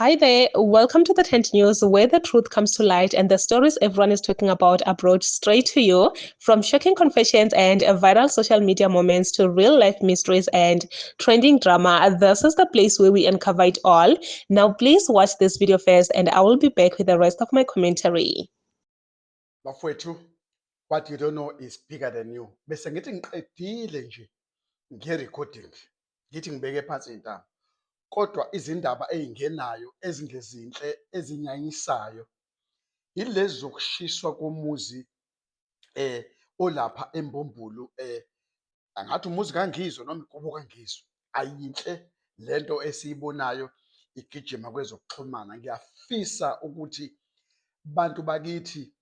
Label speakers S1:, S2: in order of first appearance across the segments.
S1: Hi there, welcome to the Tent News, where the truth comes to light and the stories everyone is talking about are brought straight to you. From shocking confessions and viral social media moments to real life mysteries and trending drama, this is the place where we uncover it all. Now, please watch this video first, and I will be back with the rest of my commentary.
S2: Bafowethu, what you don't know is bigger than you. Bese ngithi ngiqedile nje nge-recording, ngithi ngibeke phansi intamo. Kodwa izindaba ey'ngenayo ezingezinhle ezinyanyisayo yilezi zokushiswa komuzi olapha eMbombulu, angathi umuzi kaNgizwe noma iGubo kaNgizwe. Ayinhle lento esiyibonayo igijima kwezokuxhumana. Ngiyafisa ukuthi bantu bakithi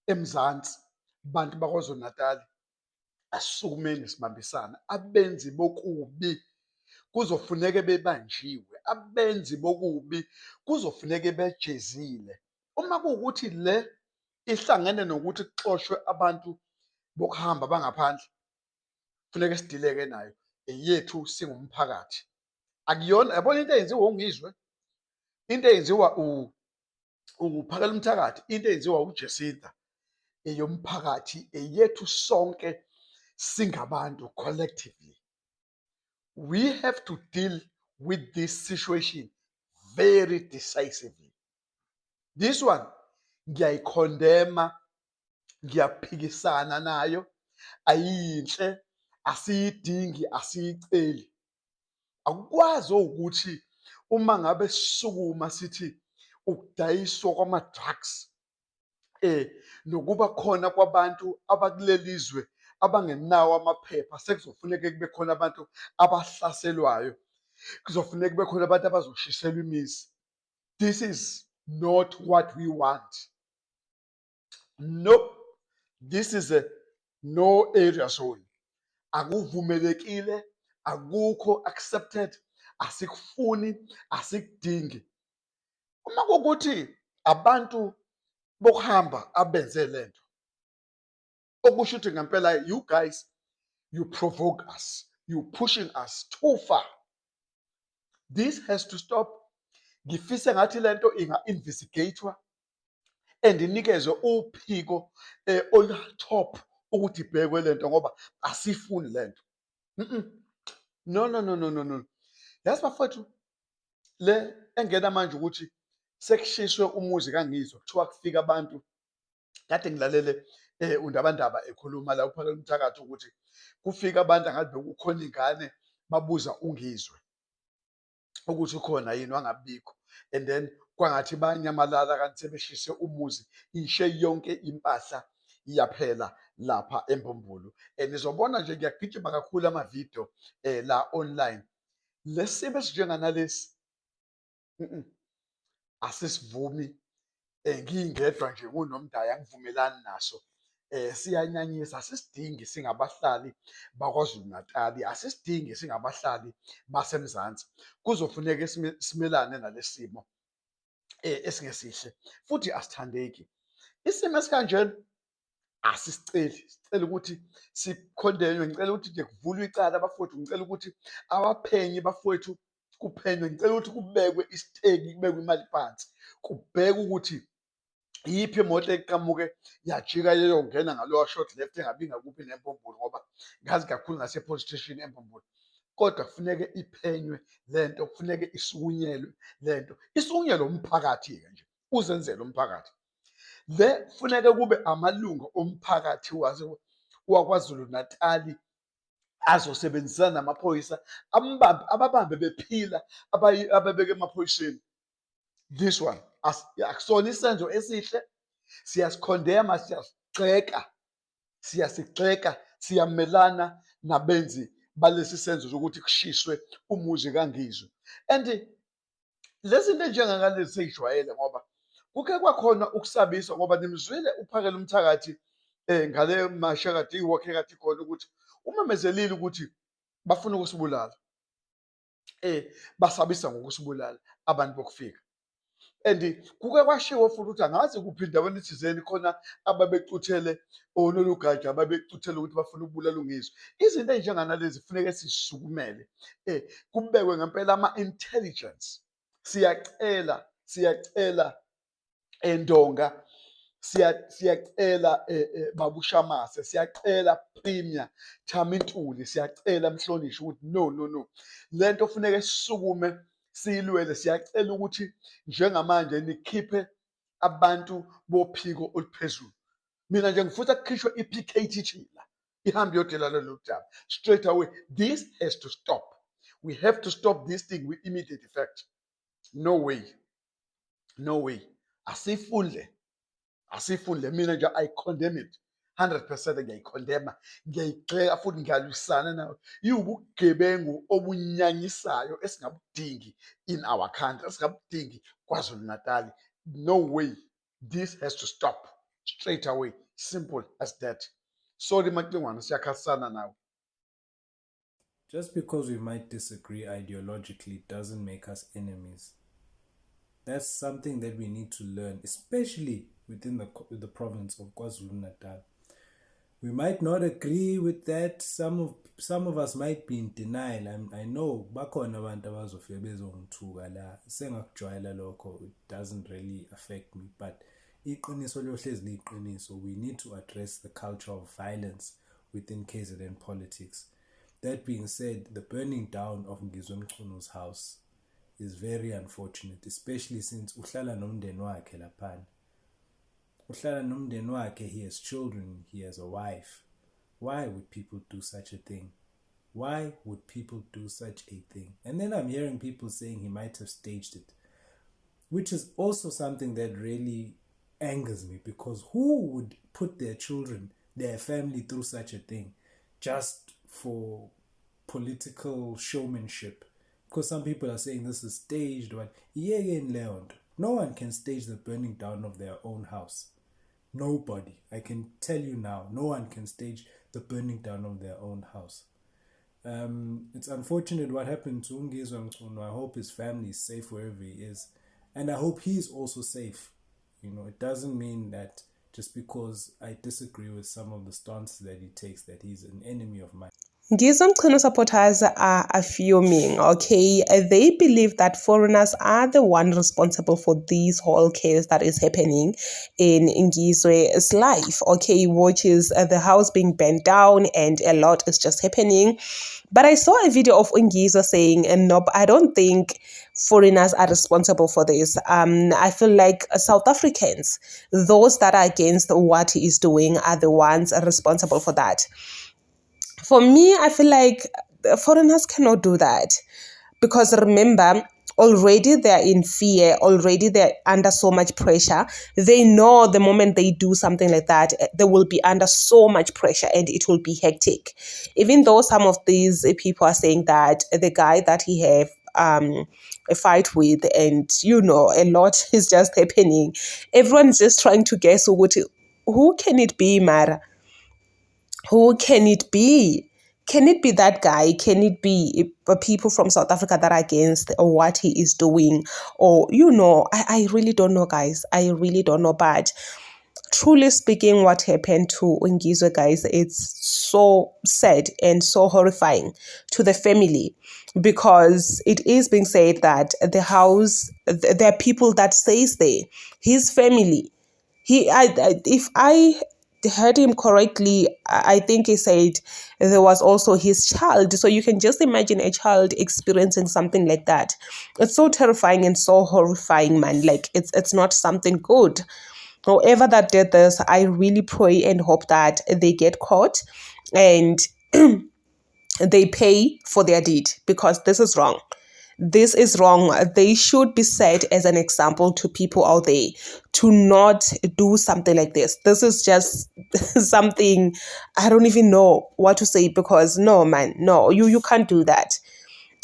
S2: eMzansi, bantu baKwaZulu Natal, asukumeni sibambisana. Abenzi bokubi kuzofuneke bebanjiwe, abenzi bokubi kuzofuneke bejezile. Uma kuwukuthi le ihlangene nokuthi kuxoshwe abantu bokuhamba bangaphandle, kufuneke sidileke nayo eyethu singumphakathi. Akuyona, yabona into eyenziwa uNgizwe, into eyenziwa uPhakela Umthakathi, into eyenziwa uJesinta, eyomphakathi, eyethu sonke singabantu collectively. We have to deal with this situation very decisively. This one, ngiyayikhondema, ngiyaphikisana nayo, ayinhle, asiyidingi, asiyiceli. Akukwazi ukuthi uma ngabe sisukuma sithi ukudayiswa kwama-drugs nokuba khona kwabantu abakulelizwe abangenawo amaphepha, sekuzofuneka kube khona abantu abahlaselwayo, kuzofuneka kube khona abantu abazoshiselwa imizi. This is not what we want. Nope, this is a no area zone. Akuvumelekile, akukho accepted, asikufuni, asikudingi. Uma kuwukuthi abantu bokuhamba abenze lento, okusho ukuthi ngempela, you guys, you provoke us, you pushing us too far. This has to stop. Ngifise ngathi lento inga-investigatwa and inikezwe uphiko olu-top ukuthi ibhekwe lento, ngoba asifuni lento. No. Yazi bafowethu, le engena manje ukuthi sekushiswe umuzi kaNgizwe, kuthiwa kufika abantu. Kade ngilalele undabandaba ekhuluma la uPhakela Umthakathi ukuthi kufika abantu angathi bekukhona ingane babuza uNgizwe ukuthi ukhona yini, wangabikho, and then kwangathi banyamalala kanti sebeshise umuzi, ishe yonke impahla iyaphela lapha eMbombulu. And nizobona nje, ngiyagijima kakhulu amavidiyo la online. Lesimo esinjenganalesi asisivumi. Ngingedwa nje nguNomdaya angivumelani naso. Siyanyanyisa, asisidingi singabahlali baKwaZulu Natal, asisidingi singabahlali baseMzansi. Kuzofuneka simelane nalesimo esingesihle futhi asithandeki. Isimo esikanjena asisiceli, sicela ukuthi sikhondenywe. Ngicela ukuthi nje kuvulwe icala bafowethu, ngicela ukuthi abaphenyi bafowethu kuphenywe, ngicela ukuthi kubekwe isiteki, kubekwe imali phansi, kubhekwe ukuthi iyiphi imoto eqhamuke yajika yeyongena ngalowa short left engabi ngakuphi neMbombulu, ngoba ngazi kakhulu ngase-police station eMbombulu. Kodwa kufuneke iphenywe lento, kufuneke isukunyelwe lento, isukunyelwe umphakathi-ke nje, uzenzele umphakathi. Le kufuneke kube amalunga omphakathi waKwaZulu Natali azosebenzisana namaphoyisa, ababambe bephila, ababeke emaphoyiseni. This one akusona isenzo esihle, siyasikhondema, siyasigxeka, siyamelana nabenzi balesi senzo sokuthi kushiswe umuzi kaNgizwe. And lezi zinto enjengalezi seyijwayele, ngoba kuke kwakhona ukusabisa, ngoba nimzwile uPhakela Umthakathi ngale masha kade iwalk ekade khona ukuthi umemezelile ukuthi bafuna ukusibulala, basabisa ngokusibulala abantu bokufika. And kuke kwashiwo futhi ukuthi angazi kuphi endaweni thizeni khona ababecuthele onolugaja, ababecuthele ukuthi bafuna ukubulala uNgizwe. Izinto ey'njenganalezi kufuneke sisukumele, kubekwe ngempela ama-intelligence siyacela Ndonga, siyacela Babu Shamase, siyacela Premier Thamintuli, siyacela Mhlonishwa ukuthi no, lento kufuneka sisukume siyilwele. Siyacela ukuthi njengamanje nikhiphe abantu bophiko oluphezulu. Mina nje ngifuna kukhishwe i-PKT Chila ihambe iyodela lolu daba straight away. This has to stop. We have to stop this thing with immediate effect. No way. Asifundle. Mina nje I condemn it 100%. Ngiyayikondema, ngiyayigxeka futhi ngiyalwisana nayo. Iwubugebengu obunyanyisayo esingabudingi in our country, esingabudingi KwaZulu Natal. No way. This has to stop straight away. Simple as that. Sorry Maklingwana, siyakhatisana nawe.
S3: Just because we might disagree ideologically doesn't make us enemies. That's something that we need to learn, especially within the province of KwaZulu-Natal. We might not agree with that. Some of us might be in denial. I know bakhona abantu abazofika bezongithuka la sengakujwayela lokho. It doesn't really affect me, but iqiniso liyohlezi liyiqiniso. We need to address the culture of violence within KZN politics. That being said, the burning down of Ngizwe Mchunu's house is very unfortunate, especially since uhlala nomndeni wakhe laphana. Uhlala nomndeni wakhe, he has children, he has a wife. Why would people do such a thing? Why would people do such a thing? And then I'm hearing people saying he might have staged it, which is also something that really angers me, because who would put their children, their family through such a thing just for political showmanship? Because some people are saying this is staged. No one can stage the burning down of their own house. Nobody. I can tell you now, no one can stage the burning down of their own house. It's unfortunate what happened to Ngizwe Mchunu. I hope his family is safe wherever he is. And I hope he is also safe. It doesn't mean that just because I disagree with some of the stances that he takes, that he's an enemy of mine.
S1: Ngizwe Mchunu supporters are fuming, okay? They believe that foreigners are the one responsible for this whole chaos that is happening in Ngizwe's life, okay? Which is the house being burnt down and a lot is just happening. But I saw a video of Ngizwe saying, nope, I don't think foreigners are responsible for this. I feel like South Africans, those that are against what he is doing, are the ones responsible for that. For me, I feel like foreigners cannot do that, because remember, already they're in fear, already they're under so much pressure. They know the moment they do something like that, they will be under so much pressure and it will be hectic. Even though some of these people are saying that the guy that he have a fight with, and a lot is just happening, everyone's just trying to guess who can it be, Mara? Who can it be? Can it be that guy? Can it be people from South Africa that are against what he is doing? Or, I really don't know, guys. I really don't know. But truly speaking, what happened to Ngizwe, guys, it's so sad and so horrifying to the family, because it is being said that the house, there are people that stays there, his family. If I heard him correctly, I think he said there was also his child. So you can just imagine a child experiencing something like that. It's so terrifying and so horrifying, man. Like it's not something good. Whoever that did this, I really pray and hope that they get caught and they pay for their deed, because this is wrong. This is wrong. They should be set as an example to people out there to not do something like this. This is just something I don't even know what to say, because no, man, no, you can't do that.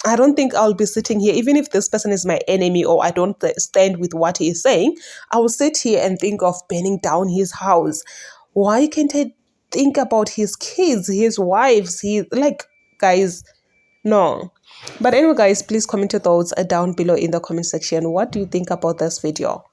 S1: I don't think I'll be sitting here, even if this person is my enemy or I don't stand with what he is saying, I will sit here and think of burning down his house. Why can't I think about his kids, his wives? Guys, no. But anyway, guys, please comment your thoughts down below in the comment section. What do you think about this video?